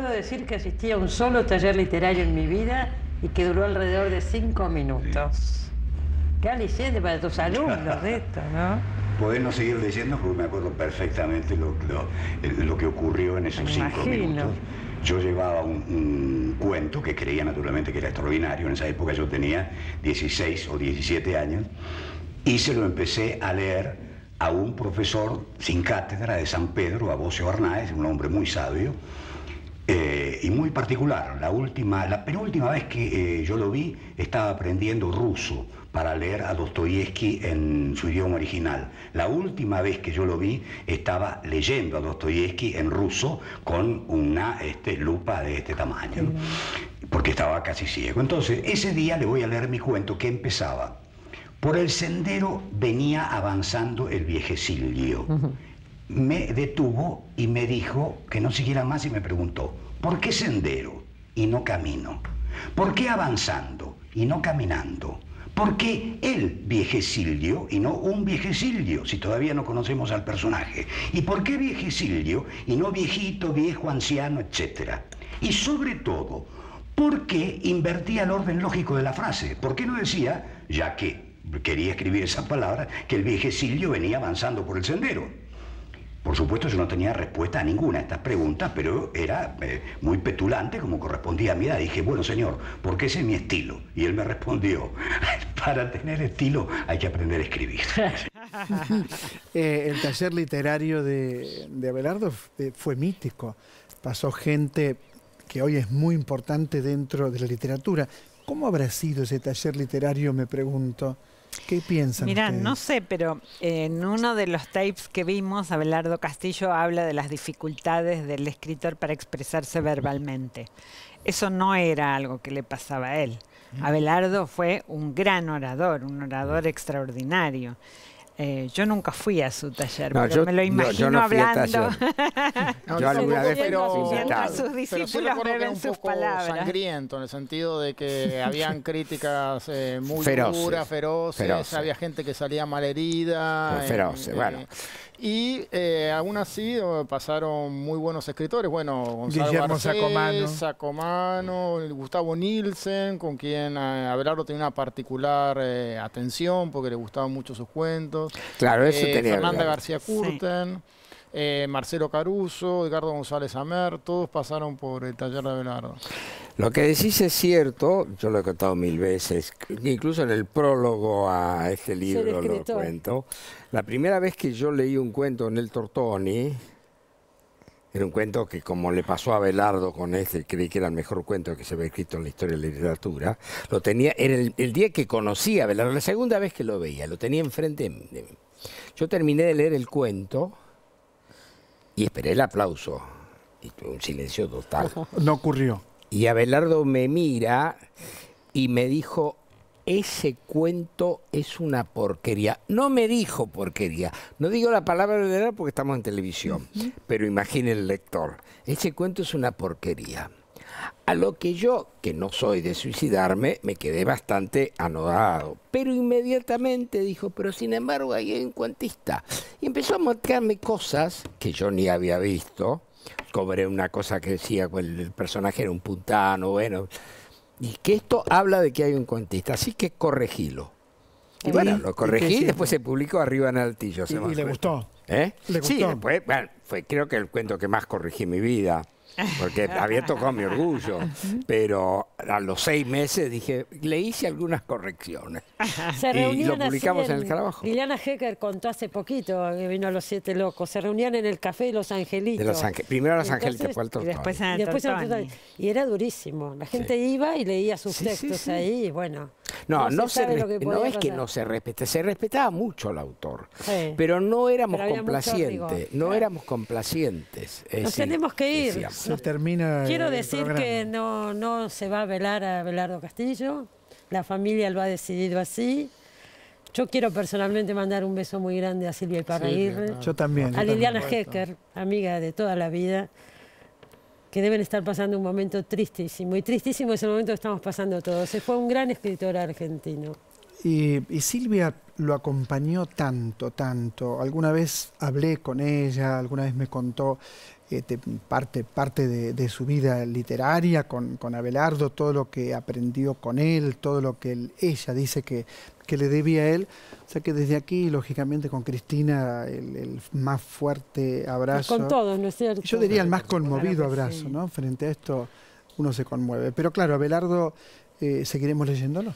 puedo decir que asistí a un solo taller literario en mi vida y que duró alrededor de 5 minutos. Qué aliciente para tus alumnos de esto, ¿no? Podés no seguir leyendo porque me acuerdo perfectamente lo que ocurrió en esos 5 minutos. Yo llevaba un cuento que creía naturalmente que era extraordinario. En esa época yo tenía 16 o 17 años y se lo empecé a leer a un profesor sin cátedra de San Pedro, a Bocio Arnáez, un hombre muy sabio y muy particular. La penúltima vez que yo lo vi estaba aprendiendo ruso para leer a Dostoyevsky en su idioma original. La última vez que yo lo vi estaba leyendo a Dostoyevsky en ruso con una lupa de este tamaño, porque estaba casi ciego. Entonces, ese día le voy a leer mi cuento que empezaba: por el sendero venía avanzando el viejecillo. Me detuvo y me dijo que no siguiera más y me preguntó: ¿por qué sendero y no camino? ¿Por qué avanzando y no caminando? ¿Por qué el viejecillo y no un viejecillo, si todavía no conocemos al personaje? ¿Y por qué viejecillo y no viejito, viejo, anciano, etcétera? Y sobre todo, ¿por qué invertía el orden lógico de la frase? ¿Por qué no decía, ya que quería escribir esa palabra, que el viejecillo venía avanzando por el sendero? Por supuesto, yo no tenía respuesta a ninguna de estas preguntas, pero era muy petulante, como correspondía a mi edad. Dije, bueno, señor, porque ese es mi estilo. Y él me respondió, para tener estilo hay que aprender a escribir. El taller literario de Abelardo fue mítico. Pasó gente que hoy es muy importante dentro de la literatura. ¿Cómo habrá sido ese taller literario, me pregunto? ¿Qué piensan Mirá, ustedes? no sé, pero en uno de los tapes que vimos, Abelardo Castillo habla de las dificultades del escritor para expresarse verbalmente. Eso no era algo que le pasaba a él. Abelardo fue un gran orador, un orador extraordinario. Yo nunca fui a su taller, No, pero me lo imagino no fui al hablando. Yo alguna vez mientras sus Pero sí discípulos recuerdo que era beben un sus poco palabras. sangriento, en el sentido de que habían críticas muy Feroces, duras, feroces, había gente que salía malherida. Feroces, bueno. Y aún así pasaron muy buenos escritores. Bueno, Gonzalo Guillermo Garcés, Sacomano, Gustavo Nielsen, con quien Abelardo tenía una particular atención porque le gustaban mucho sus cuentos. Claro, eso tenía. Fernanda García Curten, Marcelo Caruso, Edgardo González Amer, todos pasaron por el taller de Abelardo. Lo que decís es cierto, yo lo he contado 1000 veces, incluso en el prólogo a este libro lo cuento. La primera vez que yo leí un cuento en el Tortoni, era un cuento que, como le pasó a Abelardo con este, creí que era el mejor cuento que se había escrito en la historia de la literatura, lo tenía, era el día que conocí a Abelardo, la segunda vez que lo veía, lo tenía enfrente de mí. Yo terminé de leer el cuento y esperé el aplauso, y tuve un silencio total. No ocurrió. Y Abelardo me mira y me dijo, ese cuento es una porquería. No me dijo porquería. No digo la palabra verdadera porque estamos en televisión, pero imagine el lector. Ese cuento es una porquería. A lo que yo, que no soy de suicidarme, me quedé bastante anodado. Pero inmediatamente dijo, pero sin embargo ahí hay un cuentista. Y empezó a marcarme cosas que yo ni había visto. Cobré una cosa que decía que el personaje era un puntano, bueno, y que esto habla de que hay un cuentista, así que corregilo. Y bueno, lo corregí y después se publicó arriba en Altillo. ¿Y le gustó? ¿Eh? ¿Le gustó? Sí, después, bueno, fue creo que el cuento que más corregí en mi vida, porque había tocado mi orgullo, pero a los 6 meses dije, le hice algunas correcciones. Y lo publicamos en el Carabajo. Liliana Hecker contó hace poquito, que vino a Los Siete Locos, se reunían en el Café de Los Angelitos. Primero Los Angelitos, después el Y después en el después Tortoni. y era durísimo. La gente iba y leía sus textos ahí, y bueno. No es que no se respete, se respetaba mucho al autor, Sí. pero no éramos Pero había mucho complacientes, rigor, no claro. éramos complacientes. Nos tenemos que ir. decíamos. Se termina Quiero el decir programa. que no se va a velar a Abelardo Castillo, la familia lo ha decidido así. Yo quiero personalmente mandar un beso muy grande a Silvia Iparraguirre, Yo también. a yo Liliana también. Hecker, amiga de toda la vida, que deben estar pasando un momento tristísimo. Y tristísimo es el momento que estamos pasando todos. Se fue un gran escritor argentino. Y Silvia lo acompañó tanto. Alguna vez hablé con ella, alguna vez me contó parte de su vida literaria con Abelardo, todo lo que aprendió con él, todo lo que ella dice que le debía a él. O sea que desde aquí, lógicamente, con Cristina, el más fuerte abrazo. Con todos, ¿no es cierto? Yo diría el más conmovido abrazo, ¿no? Frente a esto uno se conmueve. Pero claro, Abelardo, ¿seguiremos leyéndolo?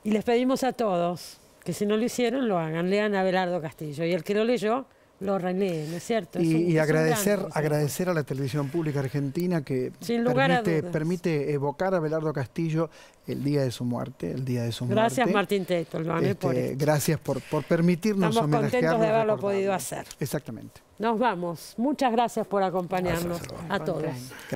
Y les pedimos a todos que si no lo hicieron, lo hagan. Lean a Abelardo Castillo. Y el que lo leyó, lo relee, ¿no es cierto? Y agradecer a la televisión pública argentina que permite evocar a Abelardo Castillo el día de su muerte, Gracias Martín Teitelbaum por esto. Gracias por permitirnos homenajearlo. Estamos contentos de haberlo podido hacer. Exactamente. Nos vamos. Muchas gracias por acompañarnos a todos.